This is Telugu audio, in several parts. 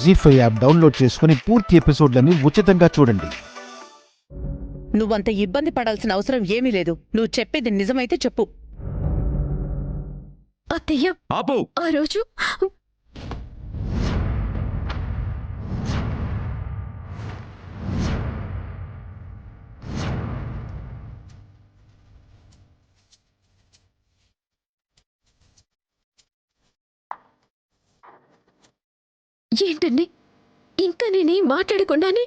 జీ5 యాప్ డౌన్లోడ్ చేసుకుని పూర్తి ఎపిసోడ్లని ఉచితంగా చూడండి. నువ్వంత ఇబ్బంది పడాల్సిన అవసరం ఏమీ లేదు. నువ్వు చెప్పేది నిజమైతే చెప్పు. అత్తయ్య, ఆపు. ఆ రోజు ఏంటండి, ఇంకా నేనేం మాట్లాడకుండానే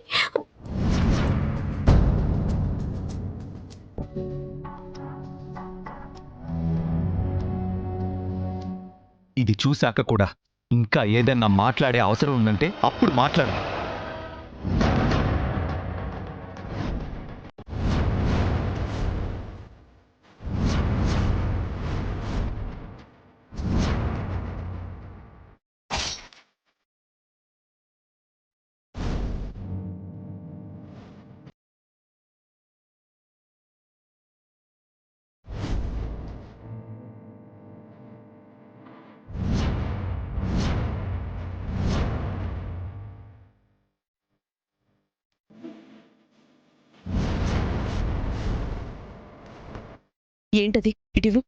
ఇది చూశాక కూడా ఇంకా ఏదన్నా మాట్లాడే అవసరం ఉందంటే అప్పుడు మాట్లాడు. ఏంటది? ఇటివు.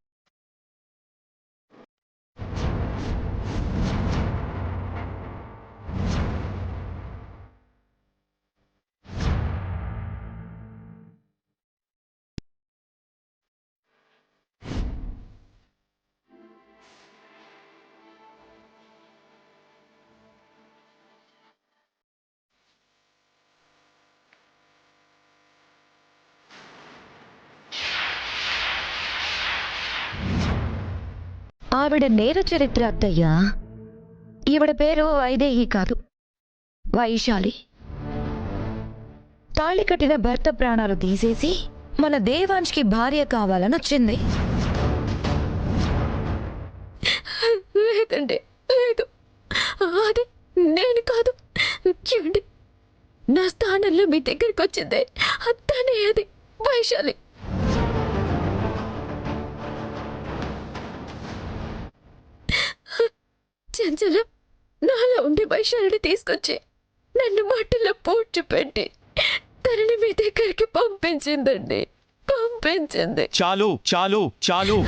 ఆవిడ నేర చరిత్ర అత్తయ్య. ఈవిడ పేరు వైదేహి కాదు, వైశాలి. తాళి కట్టిన భర్త ప్రాణాలు తీసేసి మన దేవాంష్కి భార్య కావాలని వచ్చింది. లేదండి, లేదు, అది నేను కాదు. చూడండి, నా స్థానంలో మీ దగ్గరికి వచ్చిందే తనే, అది వైశాలి. చంచలం నాలో ఉండే వైశాలిని తీసుకొచ్చి నన్ను మట్టిలో పూడ్చిపెట్టి తనని మీ దగ్గరికి పంపించిందండి, పంపించింది. చాలు చాలు చాలు.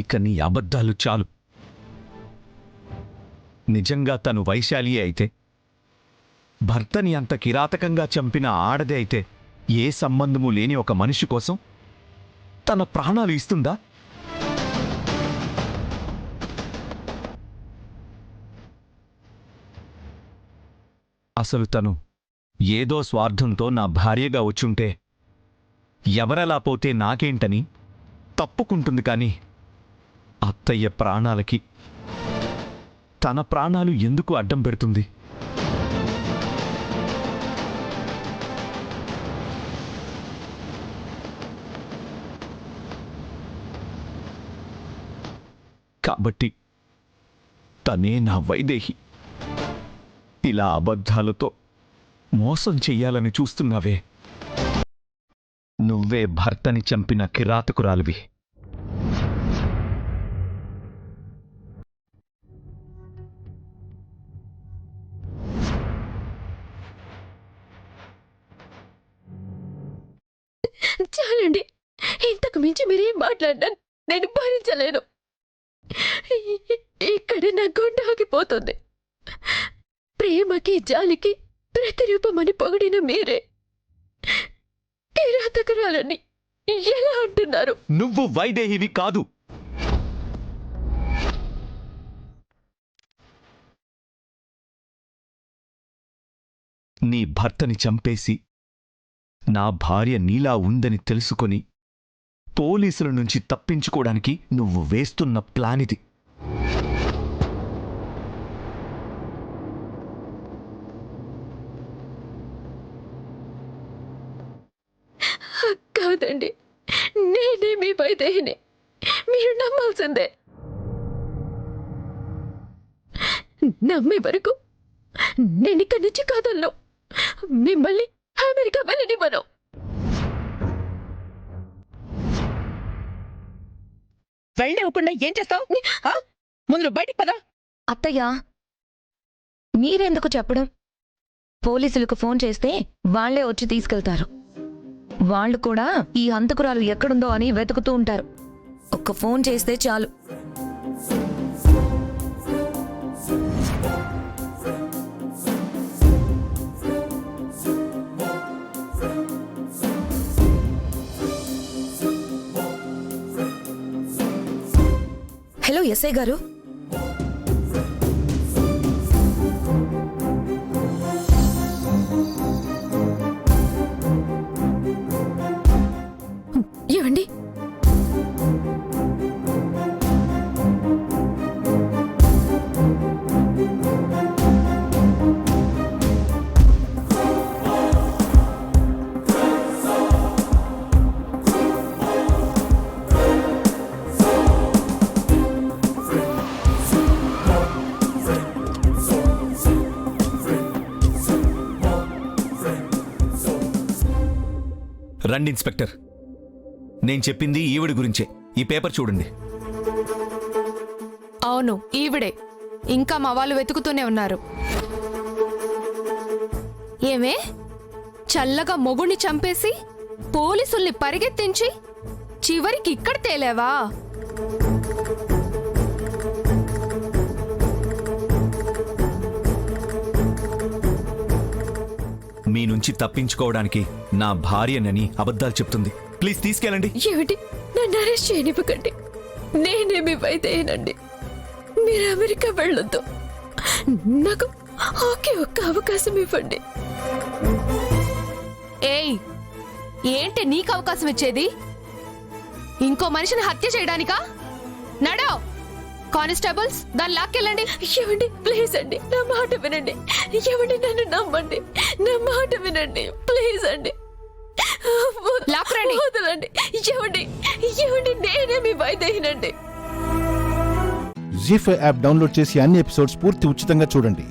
ఇక నీ అబద్ధాలు చాలు. నిజంగా తను వైశాలియే అయితే, భర్తని అంత కిరాతకంగా చంపిన ఆడదే అయితే, ఏ సంబంధము లేని ఒక మనిషి కోసం తన ప్రాణాలు ఇస్తుందా? అసలు తను ఏదో స్వార్థంతో నా భార్యగా వచ్చుంటే ఎవరెలా పోతే నాకేంటని తప్పుకుంటుంది. కానీ అత్తయ్య ప్రాణాలకి తన ప్రాణాలు ఎందుకు అడ్డం పెడుతుంది? కాబట్టి తనే నా వైదేహి. ఇలా అబద్ధాలతో మోసం చెయ్యాలని చూస్తున్నావే, నువ్వే భర్తని చంపిన కిరాతకురాలివి. చాలండి, ఇంతకు మించి మీరేం మాట్లాడినా నేను భరించలేను. ఇక్కడ నా గుండె ఆగిపోతుంది. ప్రేమకి జాలికి ప్రతిరూపమని పొగిడిన మీరే కిరాతకురాలని ఎలా అంటున్నారు? నువ్వు వైదేహివి కాదు. నీ భర్తని చంపేసి నా భార్య నీలా ఉందని తెలుసుకొని పోలీసుల నుంచి తప్పించుకోవడానికి నువ్వు వేస్తున్న ప్లాన్ ఇది. కాదండి, నేనే మీ వైదేహిని, మీరు నమ్మాల్సిందే. నమ్మే వరకు నేను ఇక్కడి నుంచి కాదల్లో మిమ్మల్ని అమెరికా వెళ్ళనివ్వను. వెళ్ళనివ్వకుండా ఏం చేస్తావు? ముందు నువ్వు బయటికి పదా. అత్తయ్య, మీరెందుకు చెప్పడం? పోలీసులకు ఫోన్ చేస్తే వాళ్లే వచ్చి తీసుకెళ్తారు. వాళ్ళు కూడా ఈ హంతకురాలు ఎక్కడుందో అని వెతుకుతూ ఉంటారు. ఒక్క ఫోన్ చేస్తే చాలు. హలో ఎస్ఐ గారు, ఏమండి? రండి ఇన్స్పెక్టర్, నేను చెప్పింది ఈవిడి గురించే. ఈ పేపర్ చూడండి. అవును, ఈవిడే. ఇంకా మా వాళ్ళు వెతుకుతూనే ఉన్నారు. ఏమే, చల్లగా మొగుణ్ణి చంపేసి పోలీసుల్ని పరిగెత్తించి చివరికి ఇక్కడ తేలేవా? మీ నుంచి తప్పించుకోవడానికి నా భార్యనని అబద్ధాలు చెప్తుంది. ప్లీజ్ తీసుకెళ్ళండి. ఏమిటి? నన్ను అరెస్ట్ చేయనివ్వకండి. నేనేమి వైదేనండి. మీరు అమెరికా వెళ్ళొద్దు. నాకు ఒక్క అవకాశం ఇవ్వండి. ఏయ్, ఏంటి నీకు అవకాశం ఇచ్చేది? ఇంకో మనిషిని హత్య చేయడానికా? నడో కానిస్టేబుల్స్, దాన్ని లాక్కెళ్ళండి. ఏమండి, ప్లీజ్ అండి, నా మాట వినండి. ఏమండి, నన్ను నమ్మండి. నా మాట వినండి, ప్లీజ్ అండి. లాక్కురండి. వదలండి. ఏమండి, నేనే మీ వైదేహినండి. జీ5 యాప్ డౌన్లోడ్ చేసి అన్ని ఎపిసోడ్స్ పూర్తి ఉచితంగా చూడండి.